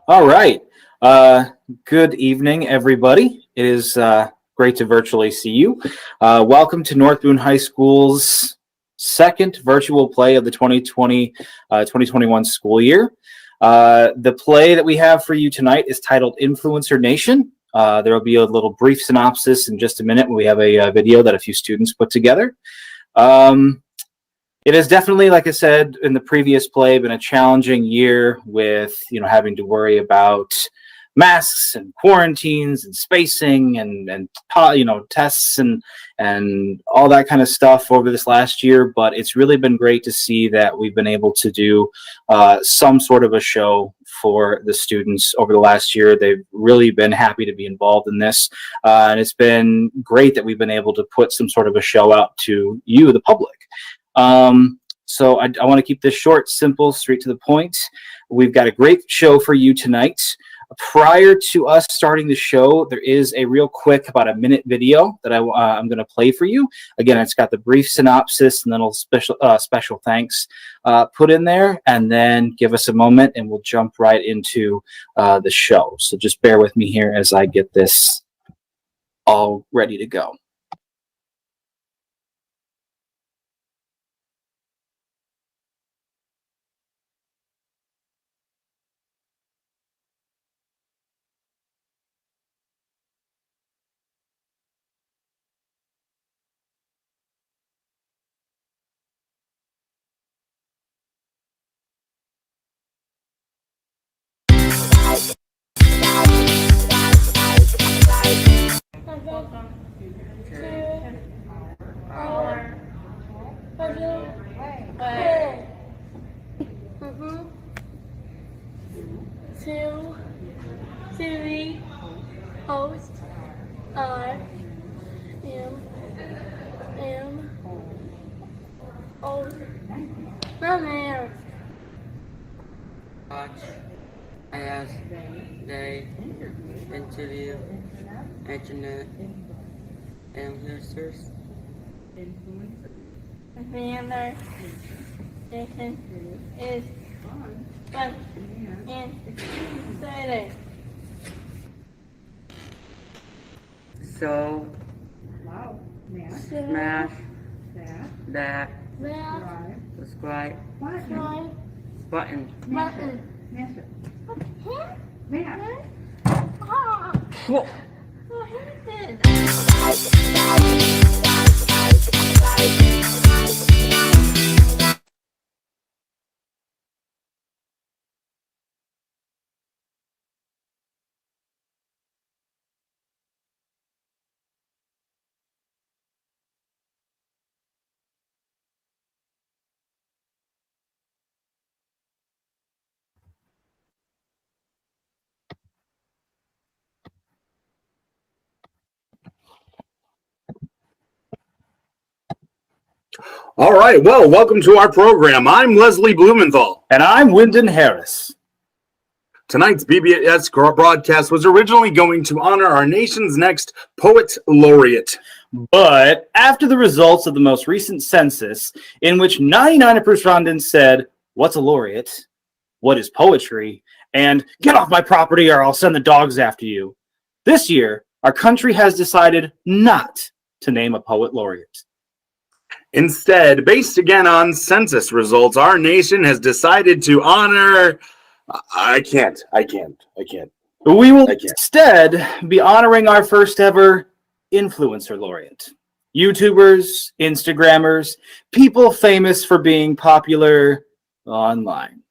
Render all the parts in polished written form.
All right. Good evening, everybody. It is great to virtually see you. Welcome to North Boone High School's second virtual play of the 2020-2021 school year. The play that we have for you tonight is titled Influencer Nation. There will be a little brief synopsis in just a minute when we have a video that a few students put together. It has definitely, like I said in the previous play, been a challenging year with, having to worry about masks and quarantines and spacing and tests and all that kind of stuff over this last year. But it's really been great to see that we've been able to do some sort of a show for the students over the last year. They've really been happy to be involved in this. And it's been great that we've been able to put some sort of a show out to you, the public. So I want to keep this short, simple, straight to the point. We've got a great show for you tonight. Prior to us starting the show, there is a real quick, about a minute video that I'm going to play for you. Again, it's got the brief synopsis and then a special thanks put in there, and then give us a moment and we'll jump right into the show. So just bear with me here as I get this all ready to go. Three hosts are there. Watch as they interview internet influencers. The station is fun and exciting. So smash that subscribe button. All right, well, welcome to our program. I'm Leslie Blumenthal. And I'm Wyndon Harris. Tonight's BBS broadcast was originally going to honor our nation's next poet laureate. But after the results of the most recent census, in which 99% of respondents said, "What's a laureate? What is poetry?" and "Get off my property or I'll send the dogs after you," this year, our country has decided not to name a poet laureate. Instead, based again on census results, our nation has decided to honor... I can't. We will instead be honoring our first ever influencer laureate. YouTubers, Instagrammers, people famous for being popular online.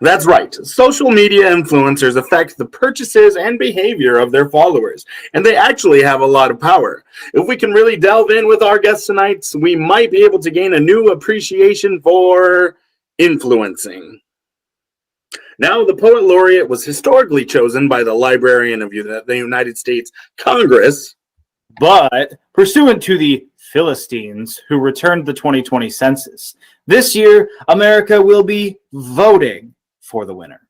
That's right. Social media influencers affect the purchases and behavior of their followers, and they actually have a lot of power. If we can really delve in with our guests tonight, we might be able to gain a new appreciation for influencing. Now, the poet laureate was historically chosen by the Librarian of the United States Congress, but pursuant to the Philistines who returned the 2020 census, this year, America will be voting for the winner.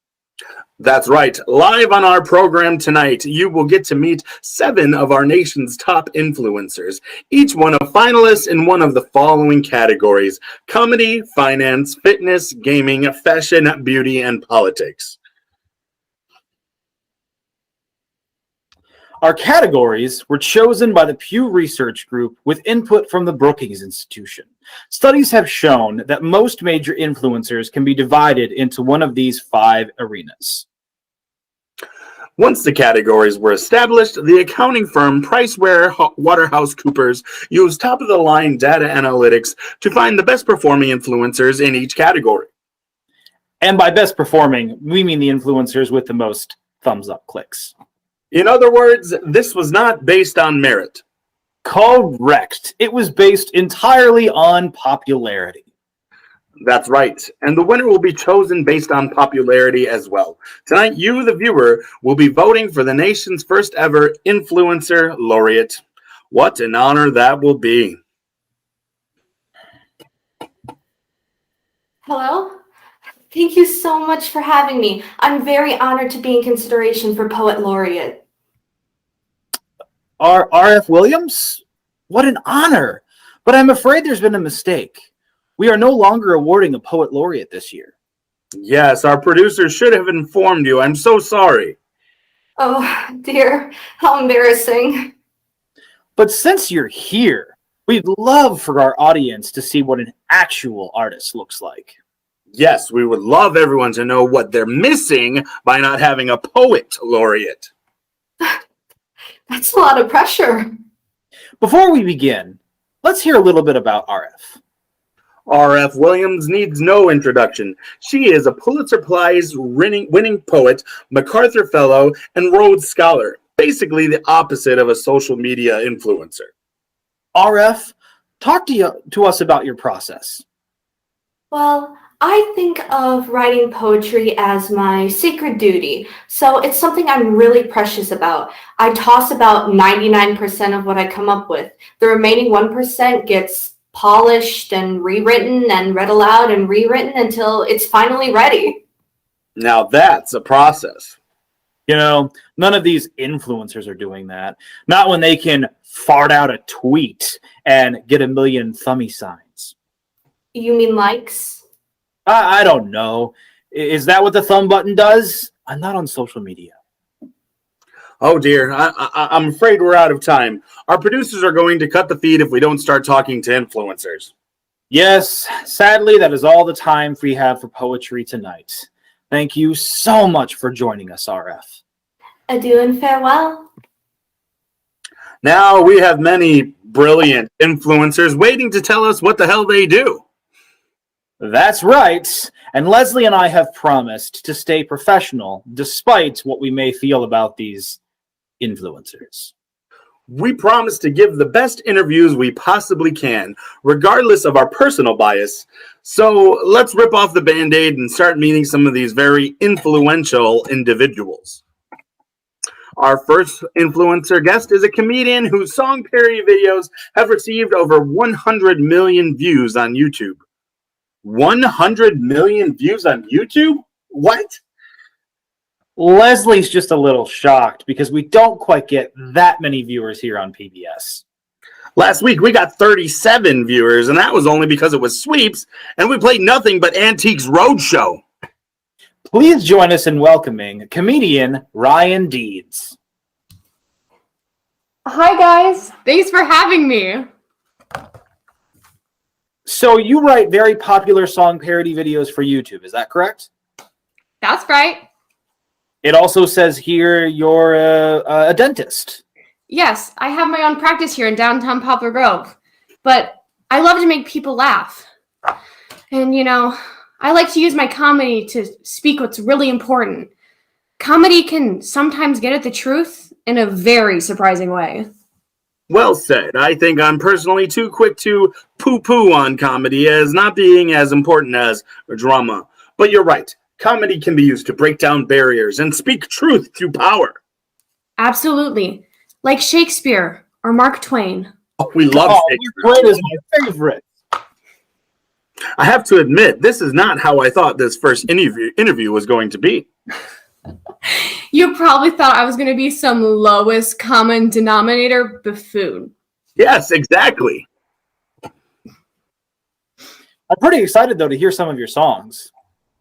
That's right. Live on our program tonight, you will get to meet 7 of our nation's top influencers, each one a finalist in one of the following categories: comedy, finance, fitness, gaming, fashion, beauty, and politics. Our categories were chosen by the Pew Research Group with input from the Brookings Institution. Studies have shown that most major influencers can be divided into one of these 5 arenas. Once the categories were established, the accounting firm PricewaterhouseCoopers used top-of-the-line data analytics to find the best performing influencers in each category. And by best performing, we mean the influencers with the most thumbs up clicks. In other words, this was not based on merit. Correct. It was based entirely on popularity. That's right. And the winner will be chosen based on popularity as well. Tonight, you, the viewer, will be voting for the nation's first ever influencer laureate. What an honor that will be. Hello? Thank you so much for having me. I'm very honored to be in consideration for Poet Laureate. R.F. Williams? What an honor. But I'm afraid there's been a mistake. We are no longer awarding a Poet Laureate this year. Yes, our producer should have informed you. I'm so sorry. Oh, dear. How embarrassing. But since you're here, we'd love for our audience to see what an actual artist looks like. Yes, we would love everyone to know what they're missing by not having a Poet Laureate. That's a lot of pressure. Before we begin, let's hear a little bit about RF. R.F. Williams needs no introduction. She is a Pulitzer Prize winning poet, MacArthur Fellow, and Rhodes Scholar. Basically the opposite of a social media influencer. RF, talk to us about your process. Well, I think of writing poetry as my sacred duty, so it's something I'm really precious about. I toss about 99% of what I come up with. The remaining 1% gets polished and rewritten and read aloud and rewritten until it's finally ready. Now that's a process. You know, none of these influencers are doing that. Not when they can fart out a tweet and get 1 million thummy signs. You mean likes? I don't know. Is that what the thumb button does? I'm not on social media. Oh dear, I'm afraid we're out of time. Our producers are going to cut the feed if we don't start talking to influencers. Yes, sadly, that is all the time we have for poetry tonight. Thank you so much for joining us, RF. Adieu and farewell. Now we have many brilliant influencers waiting to tell us what the hell they do. That's right. And Leslie and I have promised to stay professional despite what we may feel about these influencers. We promise to give the best interviews we possibly can, regardless of our personal bias. So let's rip off the Band-Aid and start meeting some of these very influential individuals. Our first influencer guest is a comedian whose song parody videos have received over 100 million views on YouTube. 100 million views on YouTube? What? Leslie's just a little shocked because we don't quite get that many viewers here on PBS. Last week we got 37 viewers, and that was only because it was sweeps, and we played nothing but Antiques Roadshow. Please join us in welcoming comedian Ryan Deeds. Hi guys, thanks for having me. So you write very popular song parody videos for YouTube, is that correct? That's right. It also says here you're a dentist. Yes, I have my own practice here in downtown Poplar Grove, but I love to make people laugh. And you know, I like to use my comedy to speak what's really important. Comedy can sometimes get at the truth in a very surprising way. Well said. I think I'm personally too quick to poo-poo on comedy as not being as important as drama. But you're right. Comedy can be used to break down barriers and speak truth to power. Absolutely. Like Shakespeare or Mark Twain. Oh, we love Shakespeare. Mark Twain is my favorite. I have to admit, this is not how I thought this first interview was going to be. You probably thought I was going to be some lowest common denominator buffoon. Yes, exactly. I'm pretty excited, though, to hear some of your songs.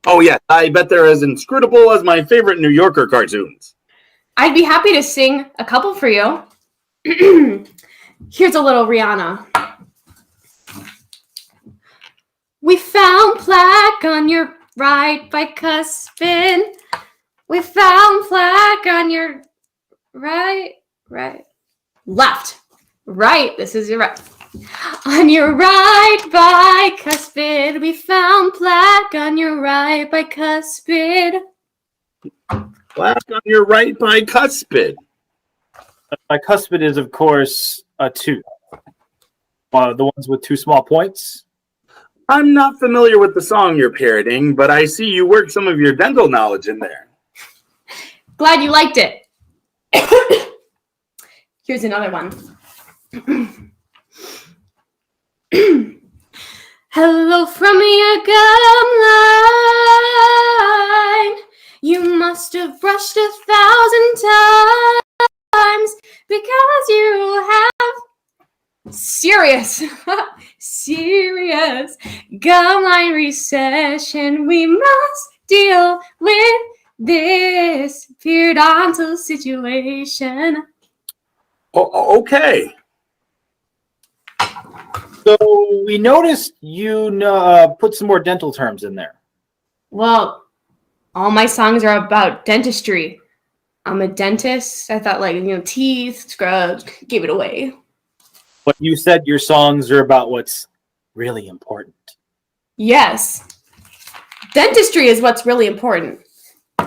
Oh, yes. I bet they're as inscrutable as my favorite New Yorker cartoons. I'd be happy to sing a couple for you. Here's a little Rihanna. We found plaque on your right bicuspid. We found plaque on your right, left, right. This is your right. On your right bicuspid, we found plaque on your right bicuspid. Plaque on your right bicuspid. Bicuspid is, of course, a tooth. The ones with two small points. I'm not familiar with the song you're parroting, but I see you worked some of your dental knowledge in there. Glad you liked it. Here's another one. Hello from your gum line. You must have brushed 1,000 times because you have serious gum line recession. We must deal with this periodontal situation. Oh, okay. So we noticed you put some more dental terms in there. Well, all my songs are about dentistry. I'm a dentist. I thought, teeth, scrubs, gave it away. But you said your songs are about what's really important. Yes. Dentistry is what's really important.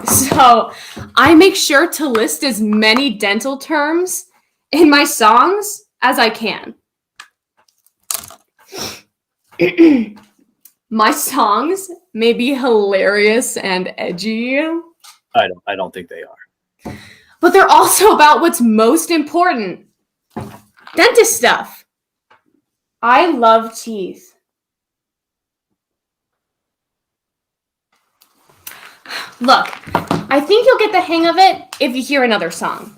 So I make sure to list as many dental terms in my songs as I can. My songs may be hilarious and edgy. I don't think they are. But they're also about what's most important. Dentist stuff. I love teeth. Look, I think you'll get the hang of it if you hear another song.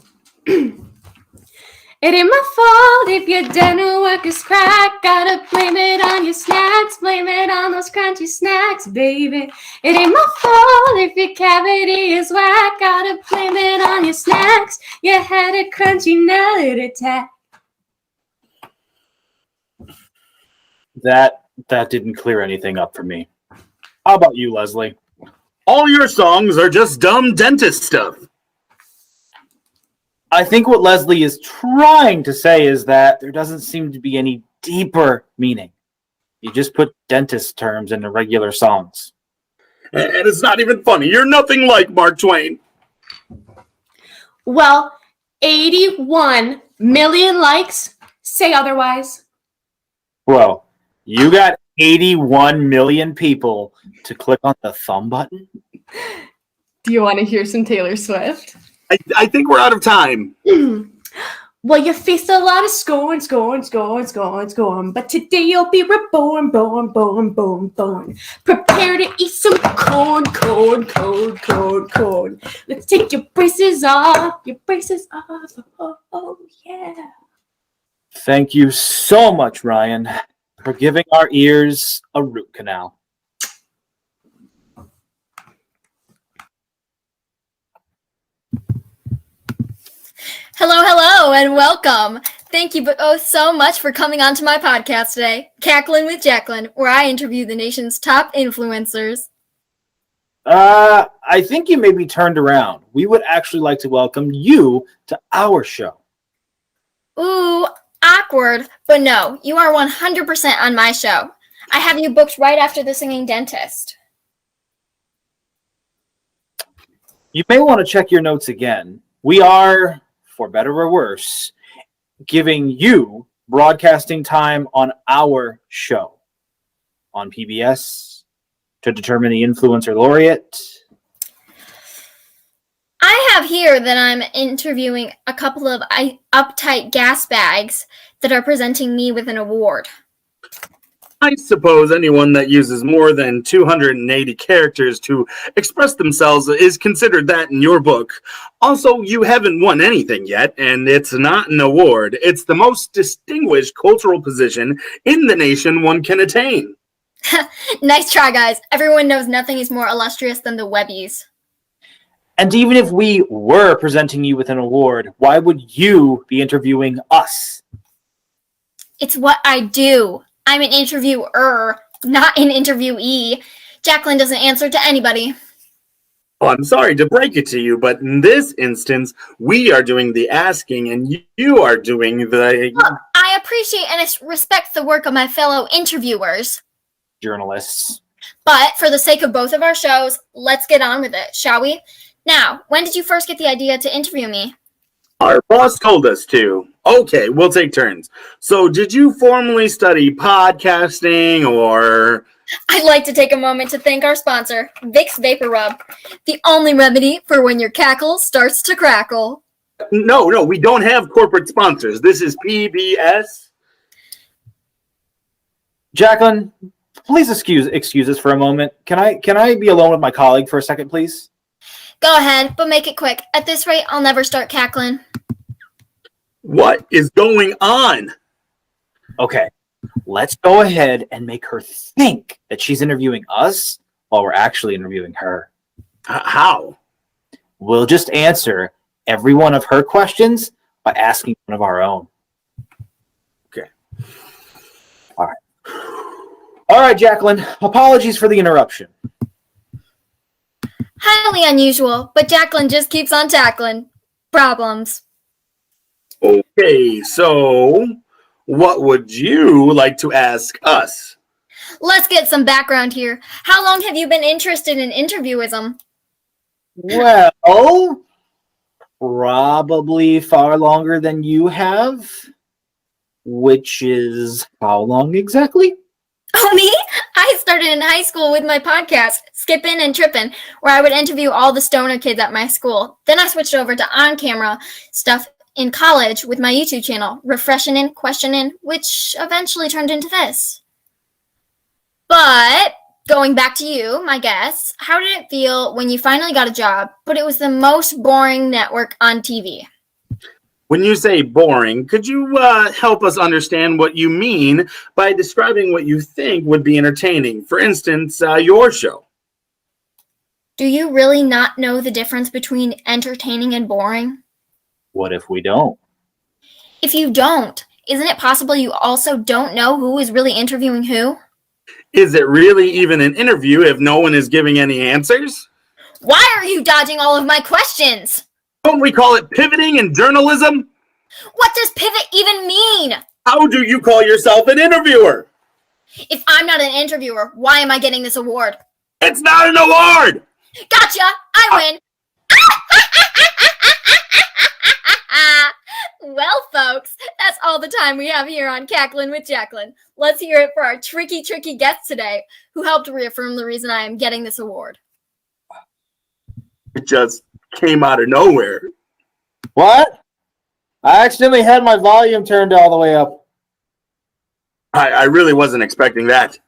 It ain't my fault if your dental work is cracked. Gotta blame it on your snacks. Blame it on those crunchy snacks, baby. It ain't my fault if your cavity is whack. Gotta blame it on your snacks. You had a crunchy nut attack. That didn't clear anything up for me. How about you, Leslie? All your songs are just dumb dentist stuff. I think what Leslie is trying to say is that there doesn't seem to be any deeper meaning. You just put dentist terms into regular songs. And it's not even funny. You're nothing like Mark Twain. Well, 81 million likes say otherwise. Bro, you got 81 million people to click on the thumb button? Do you want to hear some Taylor Swift? I think we're out of time. Well, you faced a lot of scorn. But today you'll be reborn, born. Prepare to eat some corn. Let's take your braces off. Oh, yeah. Thank you so much, Ryan, for giving our ears a root canal. Hello, and welcome. Thank you both so much for coming on to my podcast today, Jaclyn with Jaclyn, where I interview the nation's top influencers. I think you may be turned around. We would actually like to welcome you to our show. Ooh, awkward, but no, you are 100% on my show. I have you booked right after the singing dentist. You may want to check your notes again. We are, for better or worse, giving you broadcasting time on our show on PBS to determine the influencer laureate. I have here that I'm interviewing a couple of uptight gas bags that are presenting me with an award. I suppose anyone that uses more than 280 characters to express themselves is considered that in your book. Also, you haven't won anything yet, and it's not an award. It's the most distinguished cultural position in the nation one can attain. Nice try, guys. Everyone knows nothing is more illustrious than the Webbies. And even if we were presenting you with an award, why would you be interviewing us? It's what I do. I'm an interviewer, not an interviewee. Jaclyn doesn't answer to anybody. Oh, I'm sorry to break it to you, but in this instance, we are doing the asking and you are doing the... Look, I appreciate and respect the work of my fellow interviewers. Journalists. But for the sake of both of our shows, let's get on with it, shall we? Now, when did you first get the idea to interview me? Our boss told us to. Okay, we'll take turns. So did you formally study podcasting or... I'd like to take a moment to thank our sponsor, Vicks Vapor Rub, the only remedy for when your cackle starts to crackle. No, we don't have corporate sponsors. This is PBS. Jaclyn, please excuse us for a moment. Can I be alone with my colleague for a second, please? Go ahead, but make it quick. At this rate, I'll never start cackling. What is going on? Okay, let's go ahead and make her think that she's interviewing us while we're actually interviewing her. How? We'll just answer every one of her questions by asking one of our own. Okay. All right, Jaclyn. Apologies for the interruption. Highly unusual, but Jaclyn just keeps on tackling. Problems. Okay, so what would you like to ask us? Let's get some background here. How long have you been interested in interviewism? Well, probably far longer than you have. Which is how long exactly? Oh, me? I started in high school with my podcast, Skippin' and Trippin', where I would interview all the stoner kids at my school. Then I switched over to on-camera stuff in college with my YouTube channel, Refreshin' and Questionin', which eventually turned into this. But going back to you, my guess, how did it feel when you finally got a job, but it was the most boring network on TV? When you say boring, could you help us understand what you mean by describing what you think would be entertaining? For instance, your show. Do you really not know the difference between entertaining and boring? What if we don't? If you don't, isn't it possible you also don't know who is really interviewing who? Is it really even an interview if no one is giving any answers? Why are you dodging all of my questions? Don't we call it pivoting in journalism? What does pivot even mean? How do you call yourself an interviewer? If I'm not an interviewer, why am I getting this award? It's not an award! Gotcha! I win! Well, folks, that's all the time we have here on Jaclyn with Jaclyn. Let's hear it for our tricky guest today, who helped reaffirm the reason I am getting this award. It just came out of nowhere. What? I accidentally had my volume turned all the way up. I really wasn't expecting that.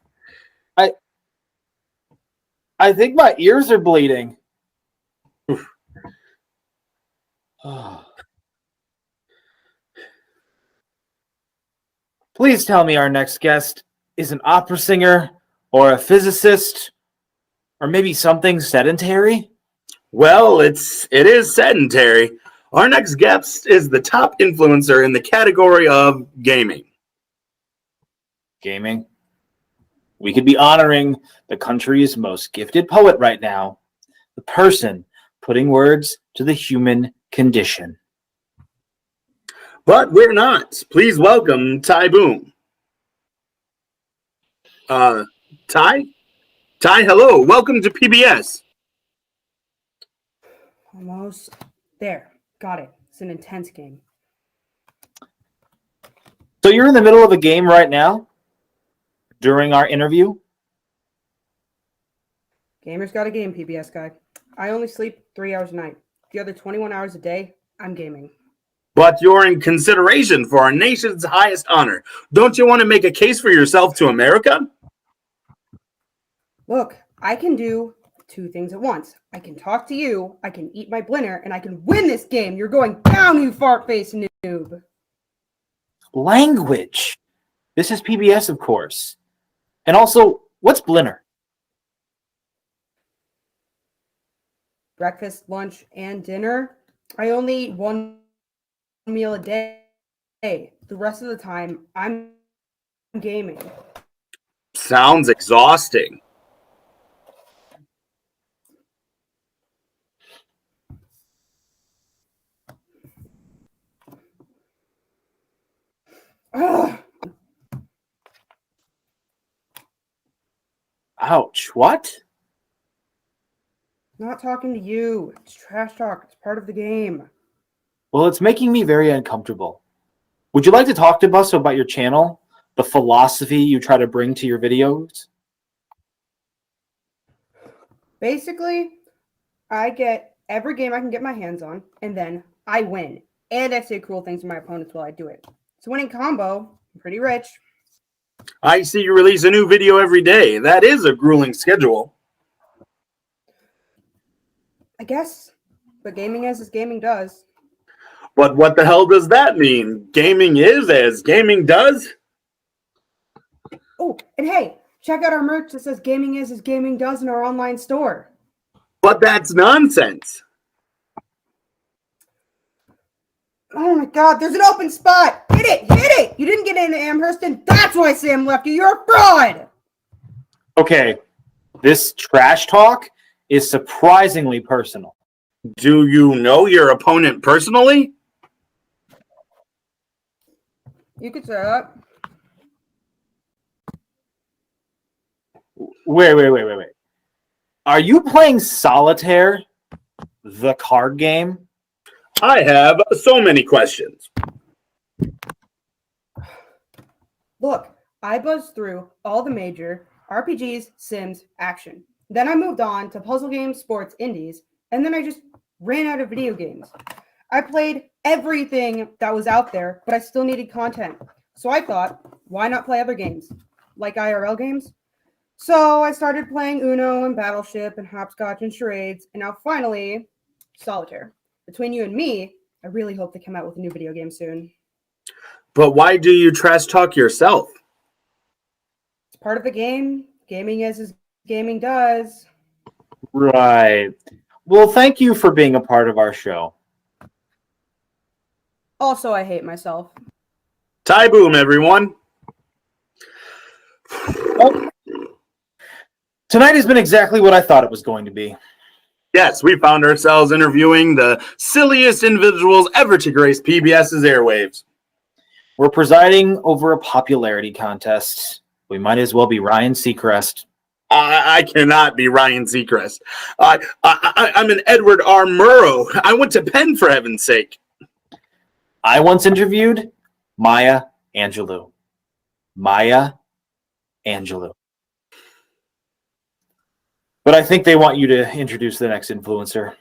I think my ears are bleeding. Please tell me our next guest is an opera singer or a physicist or maybe something sedentary. Well, it is sedentary. Our next guest is the top influencer in the category of gaming. Gaming? We could be honoring the country's most gifted poet right now, the person putting words to the human condition. But we're not. Please welcome Boone. Ty, hello. Welcome to PBS. Almost there. Got it. It's an intense game. So you're in the middle of a game right now? During our interview? Gamers got a game, PBS guy. I only sleep 3 hours a night. The other 21 hours a day, I'm gaming. But you're in consideration for our nation's highest honor. Don't you want to make a case for yourself to America? Look, I can do two things at once. I can talk to you, I can eat my blinner, and I can win this game. You're going down, you fart-faced noob. Language. This is PBS, of course. And also, what's Blinner? breakfast, lunch, and dinner. I only eat one meal a day. The rest of the time, I'm gaming. Sounds exhausting. Ugh. Ouch. What? Not talking to you. It's trash talk. It's part of the game. Well, it's making me very uncomfortable. Would you like to talk to us about your channel, the philosophy you try to bring to your videos? Basically, I get every game I can get my hands on, and then I win. And I say cool things to my opponents while I do it. It's a winning combo. I'm pretty rich. I see you release a new video every day. That is a grueling schedule. I guess. But gaming is as gaming does. But what the hell does that mean? Gaming is as gaming does? Oh, and hey, check out our merch that says gaming is as gaming does in our online store. But that's nonsense. Oh my god, there's an open spot! Hit it! Hit it! You didn't get into Amherst, and that's why Sam left you. You're a fraud! Okay, this trash talk is surprisingly personal. Do you know your opponent personally? You could say that. Wait. Are you playing Solitaire, the card game? I have so many questions. Look, I buzzed through all the major RPGs, Sims, action. Then I moved on to puzzle games, sports, indies, and then I just ran out of video games. I played everything that was out there, but I still needed content. So I thought, why not play other games, like IRL games? So I started playing Uno and Battleship and Hopscotch and Charades, and now finally, Solitaire. Between you and me, I really hope they come out with a new video game soon. But why do you trash talk yourself? It's part of the game. Gaming is as gaming does. Right. Well, thank you for being a part of our show. Also, I hate myself. Tie boom, everyone. Tonight has been exactly what I thought it was going to be. Yes, we found ourselves interviewing the silliest individuals ever to grace PBS's airwaves. We're presiding over a popularity contest. We might as well be Ryan Seacrest. I cannot be Ryan Seacrest. I'm an Edward R. Murrow. I went to Penn, for heaven's sake. I once interviewed Maya Angelou. Maya Angelou. But I think they want you to introduce the next influencer.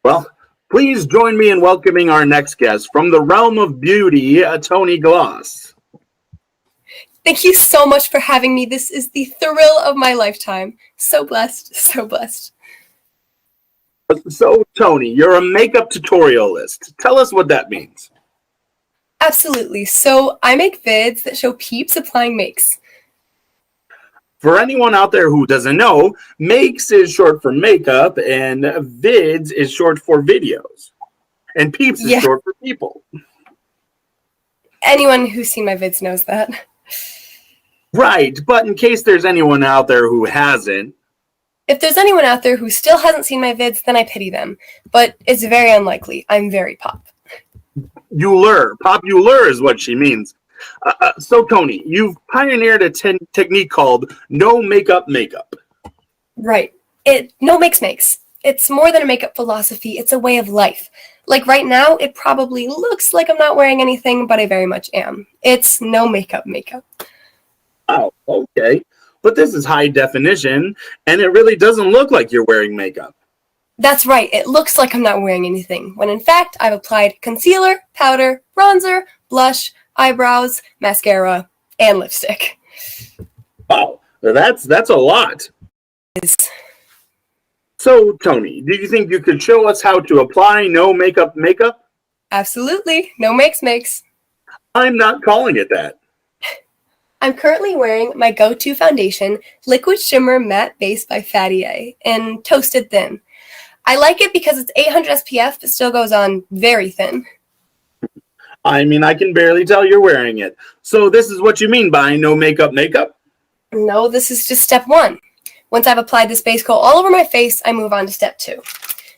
Well, please join me in welcoming our next guest from the realm of beauty, Tony Gloss. Thank you so much for having me. This is the thrill of my lifetime. So blessed, so blessed. So, Tony, you're a makeup tutorialist. Tell us what that means. Absolutely. So I make vids that show peeps applying makes. For anyone out there who doesn't know, makes is short for makeup, and vids is short for videos. And peeps is short for people. Anyone who's seen my vids knows that. Right, but in case there's anyone out there who hasn't. If there's anyone out there who still hasn't seen my vids, then I pity them. But it's very unlikely. I'm very pop. Popular is what she means. So, Tony, you've pioneered a technique called no makeup makeup. Right. No makes. It's more than a makeup philosophy. It's a way of life. Like right now, it probably looks like I'm not wearing anything, but I very much am. It's no makeup. Oh, okay. But this is high definition, and it really doesn't look like you're wearing makeup. That's right. It looks like I'm not wearing anything, when in fact, I've applied concealer, powder, bronzer, blush, eyebrows, mascara, and lipstick. Wow, that's a lot. So, Tony, do you think you could show us how to apply no makeup makeup? Absolutely. No makes. I'm not calling it that. I'm currently wearing my go-to foundation, Liquid Shimmer Matte Base by Fatty A, in Toasted Thin. I like it because it's 800 SPF, but still goes on very thin. I mean, I can barely tell you're wearing it. So this is what you mean by no makeup makeup? No, this is just step 1. Once I've applied this base coat all over my face, I move on to step 2.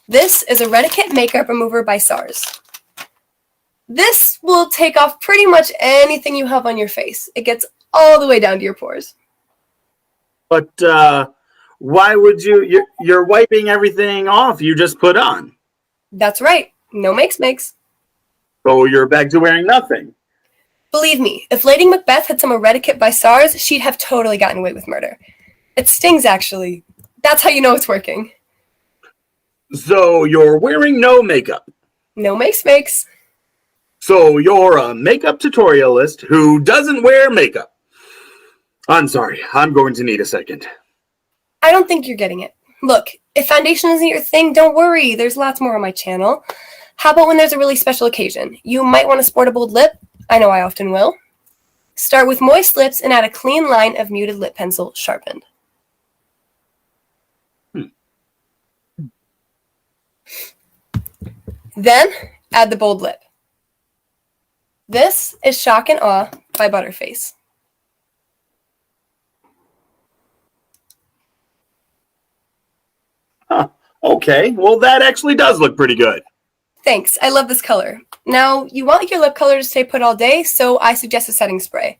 This is a Reticate Makeup Remover by SARS. This will take off pretty much anything you have on your face. It gets all the way down to your pores. But why would you're wiping everything off you just put on? That's right. No makes. So you're back to wearing nothing. Believe me, if Lady Macbeth had some Eradicate by SARS, she'd have totally gotten away with murder. It stings, actually. That's how you know it's working. So you're wearing no makeup. No makes. So you're a makeup tutorialist who doesn't wear makeup. I'm sorry, I'm going to need a second. I don't think you're getting it. Look, if foundation isn't your thing, don't worry. There's lots more on my channel. How about when there's a really special occasion? You might want to sport a bold lip. I know I often will. Start with moist lips and add a clean line of muted lip pencil sharpened. Then add the bold lip. This is Shock and Awe by Butterface. Huh. Okay, well that actually does look pretty good. Thanks, I love this color. Now, you want your lip color to stay put all day, so I suggest a setting spray.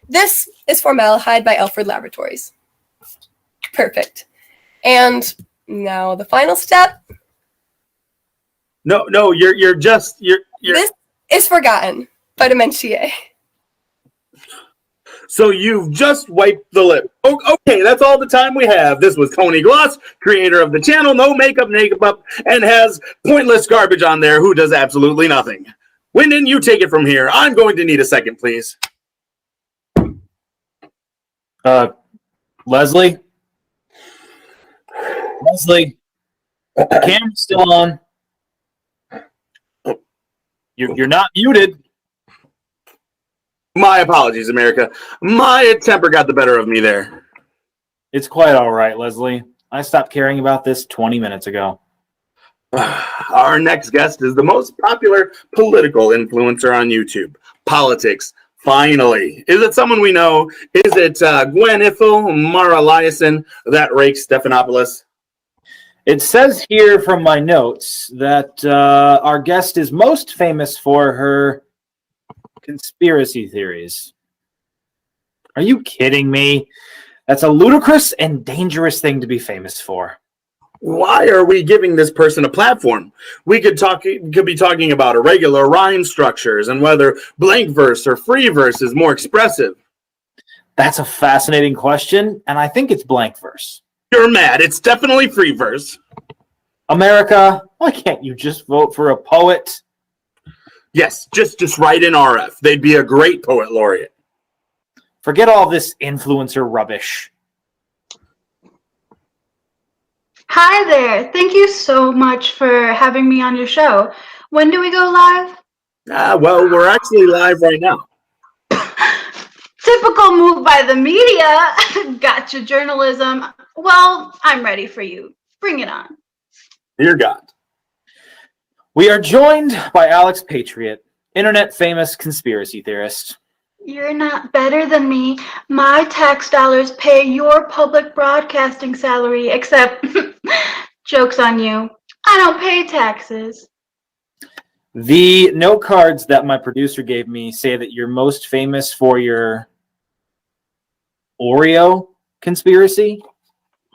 This is Formaldehyde by Alfred Laboratories. Perfect. And now the final step. No, you're This is Forgotten by Dementiae. So you've just wiped the lip. Okay, that's all the time we have. This was Coney Gloss, creator of the channel No Makeup Makeup, and has pointless garbage on there who does absolutely nothing. Wyndon, you take it from here. I'm going to need a second, please. Leslie? Leslie? The camera's still on. You're not muted. My apologies, America. My temper got the better of me there. It's quite all right, Leslie. I stopped caring about this 20 minutes ago. Our next guest is the most popular political influencer on YouTube. Politics, finally. Is it someone we know? Is it Gwen Ifill, Mara Eliason, that rake Stephanopoulos? It says here from my notes that our guest is most famous for her conspiracy theories. Are you kidding me? That's a ludicrous and dangerous thing to be famous for. Why are we giving this person a platform? We could be talking about irregular rhyme structures and whether blank verse or free verse is more expressive. That's a fascinating question, and I think it's blank verse. You're mad. It's definitely free verse. America, why can't you just vote for a poet? Yes, just write in RF. They'd be a great poet laureate. Forget all this influencer rubbish. Hi there. Thank you so much for having me on your show. When do we go live? Well, we're actually live right now. Typical move by the media. Gotcha, journalism. Well, I'm ready for you. Bring it on. Dear God. We are joined by Alex Patriot, internet famous conspiracy theorist. You're not better than me. My tax dollars pay your public broadcasting salary, except, joke's on you, I don't pay taxes. The note cards that my producer gave me say that you're most famous for your Oreo conspiracy.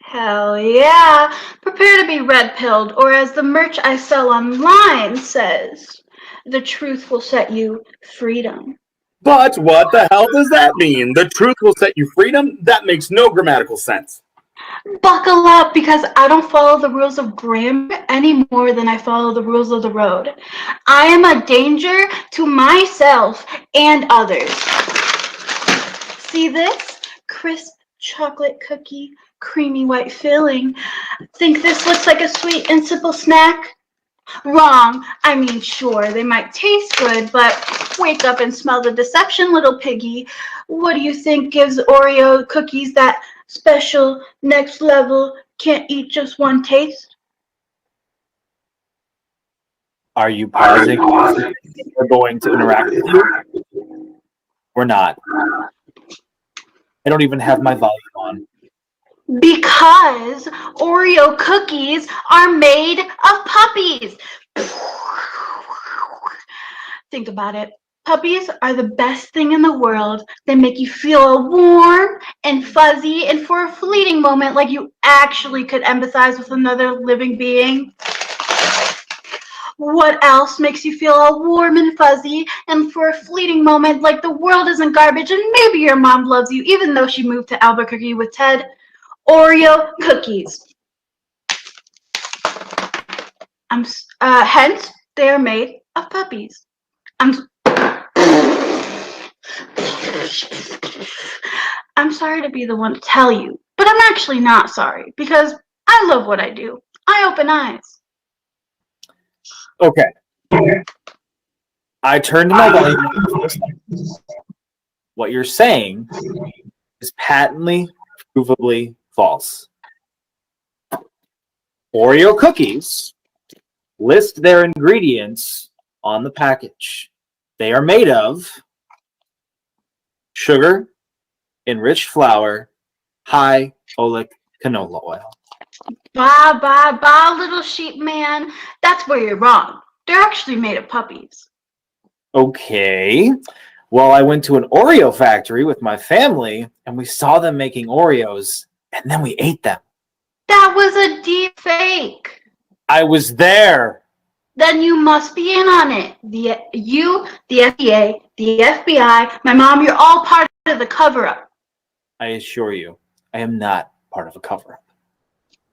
Hell yeah. Prepare to be red-pilled, or as the merch I sell online says, the truth will set you freedom. But what the hell does that mean? The truth will set you freedom? That makes no grammatical sense. Buckle up, because I don't follow the rules of grammar any more than I follow the rules of the road. I am a danger to myself and others. See this? Crisp chocolate cookie, creamy white filling. Think this looks like a sweet and simple snack? Wrong. I mean, sure, they might taste good, but wake up and smell the deception, little piggy. What do you think gives Oreo cookies that special, next level, can't eat just one taste? Are you pausing? We're going to interact with you? We're not. I don't even have my volume on. Because Oreo cookies are made of puppies. Think about it. Puppies are the best thing in the world. They make you feel warm and fuzzy, and for a fleeting moment, like you actually could empathize with another living being. What else makes you feel all warm and fuzzy, and for a fleeting moment, like the world isn't garbage, and maybe your mom loves you, even though she moved to Albuquerque with Ted? Oreo cookies. Hence, they are made of puppies. I'm sorry to be the one to tell you, but I'm actually not sorry because I love what I do. I open eyes. Okay. I turned my volume. What you're saying is patently, provably false. Oreo cookies list their ingredients on the package. They are made of sugar, enriched flour, high oleic canola oil. Bye, little sheep man. That's where you're wrong. They're actually made of puppies. Okay. Well, I went to an Oreo factory with my family, and we saw them making Oreos, and then we ate them. That was a deep fake. I was there. Then you must be in on it. The FDA, the FBI, my mom, you're all part of the cover-up. I assure you, I am not part of a cover-up.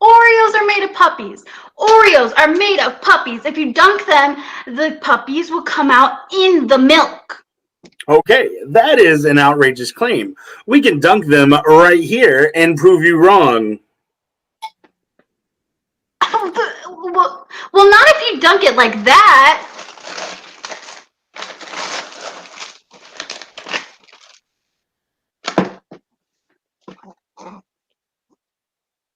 Oreos are made of puppies. Oreos are made of puppies. If you dunk them, the puppies will come out in the milk. Okay, that is an outrageous claim. We can dunk them right here and prove you wrong. Well, not if you dunk it like that.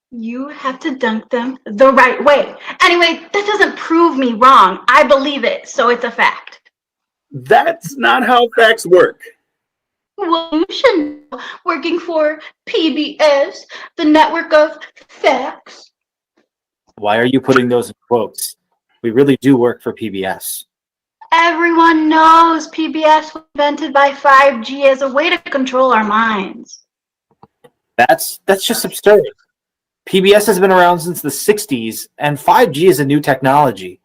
You have to dunk them the right way. Anyway, that doesn't prove me wrong. I believe it, so it's a fact. That's not how facts work. Well, you should know, working for PBS, the network of facts. Why are you putting those in quotes? We really do work for PBS. Everyone knows PBS was invented by 5G as a way to control our minds. That's just absurd. PBS has been around since the 60s, and 5G is a new technology.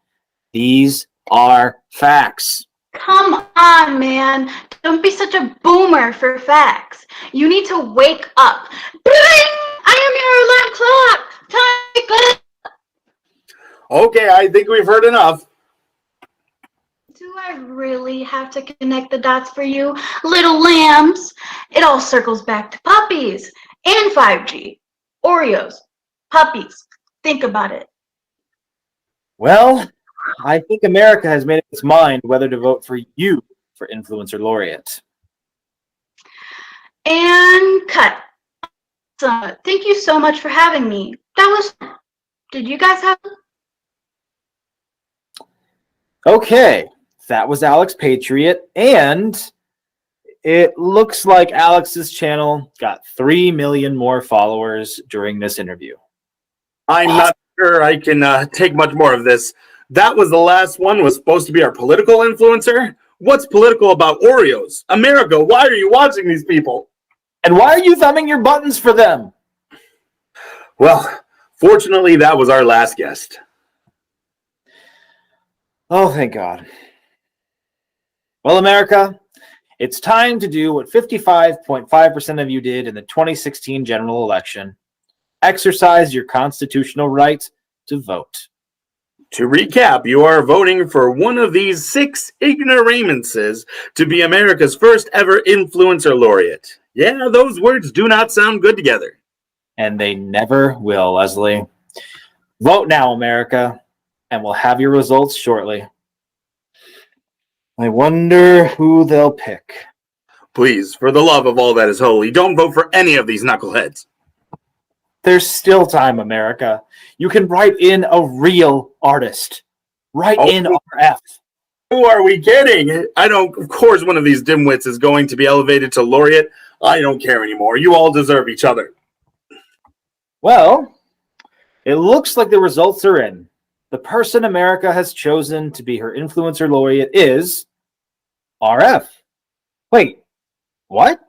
These are facts. Come on, man. Don't be such a boomer for facts. You need to wake up. Bling! I am your alarm clock. Time to go. Okay, I think we've heard enough. Do I really have to connect the dots for you, little lambs? It all circles back to puppies and 5G. Oreos. Puppies. Think about it. Well, I think America has made up its mind whether to vote for you for influencer laureate. And cut. So, thank you so much for having me. That was fun. Did you guys have fun? Okay, that was Alex Patriot, and it looks like Alex's channel got 3 million more followers during this interview. I'm not sure I can take much more of this. That was the last one, was supposed to be our political influencer? What's political about Oreos? America, why are you watching these people? And why are you thumbing your buttons for them? Well, fortunately, that was our last guest. Oh, thank God. Well, America, it's time to do what 55.5% of you did in the 2016 general election. Exercise your constitutional right to vote. To recap, you are voting for one of these 6 ignoramuses to be America's first ever influencer laureate. Yeah, those words do not sound good together. And they never will, Leslie. Vote now, America, and we'll have your results shortly. I wonder who they'll pick. Please, for the love of all that is holy, don't vote for any of these knuckleheads. There's still time, America. You can write in a real artist. Right Oh. in RF. Who are we kidding? I don't. Of course, one of these dimwits is going to be elevated to laureate. I don't care anymore. You all deserve each other. Well, it looks like the results are in. The person America has chosen to be her influencer laureate is RF. Wait, what?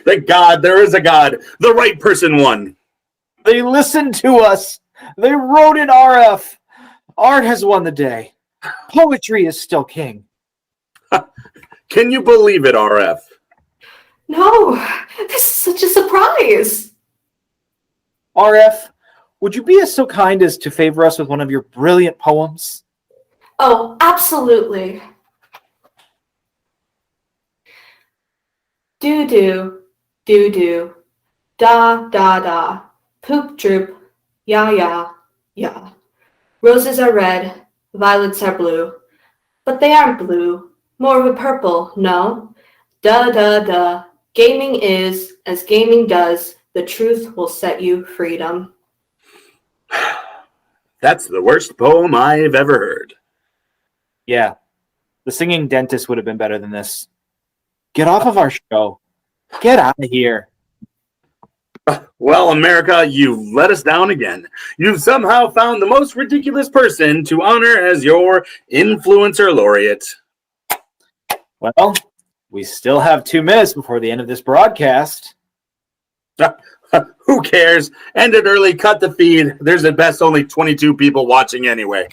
Thank God there is a God. The right person won. They listened to us. They wrote in RF. Art has won the day. Poetry is still king. Can you believe it, RF? No, this is such a surprise. RF, would you be so kind as to favor us with one of your brilliant poems? Oh, absolutely. Do-do, do-do, da-da-da, poop-droop, ya-ya, ya. Roses are red, violets are blue, but they aren't blue, more of a purple, no? Da-da-da, gaming is, as gaming does, the truth will set you freedom. That's the worst poem I've ever heard. Yeah, the singing dentist would have been better than this. Get off of our show. Get out of here. Well, America, you've let us down again. You've somehow found the most ridiculous person to honor as your influencer laureate. Well, we still have 2 minutes before the end of this broadcast. Who cares? End it early, cut the feed. There's at best only 22 people watching anyway.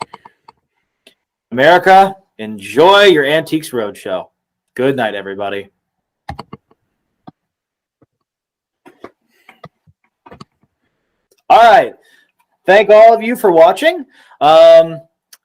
America, enjoy your Antiques Roadshow. Good night, everybody. All right. Thank all of you for watching. I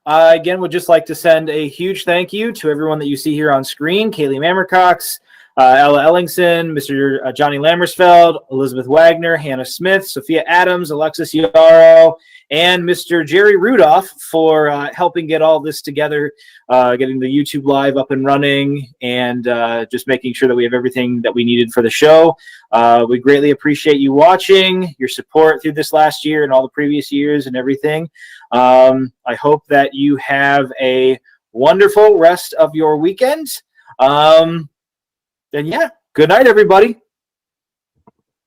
again would just like to send a huge thank you to everyone that you see here on screen. Kaylee Mammercox, Ella Ellingson, Mr. Johnny Lammersfeld, Elizabeth Wagner, Hannah Smith, Sophia Adams, Alexis Yarrow, and Mr. Jerry Rudolph for helping get all this together, getting the YouTube Live up and running, and just making sure that we have everything that we needed for the show. We greatly appreciate you watching, your support through this last year and all the previous years and everything. I hope that you have a wonderful rest of your weekend. And yeah, good night, everybody.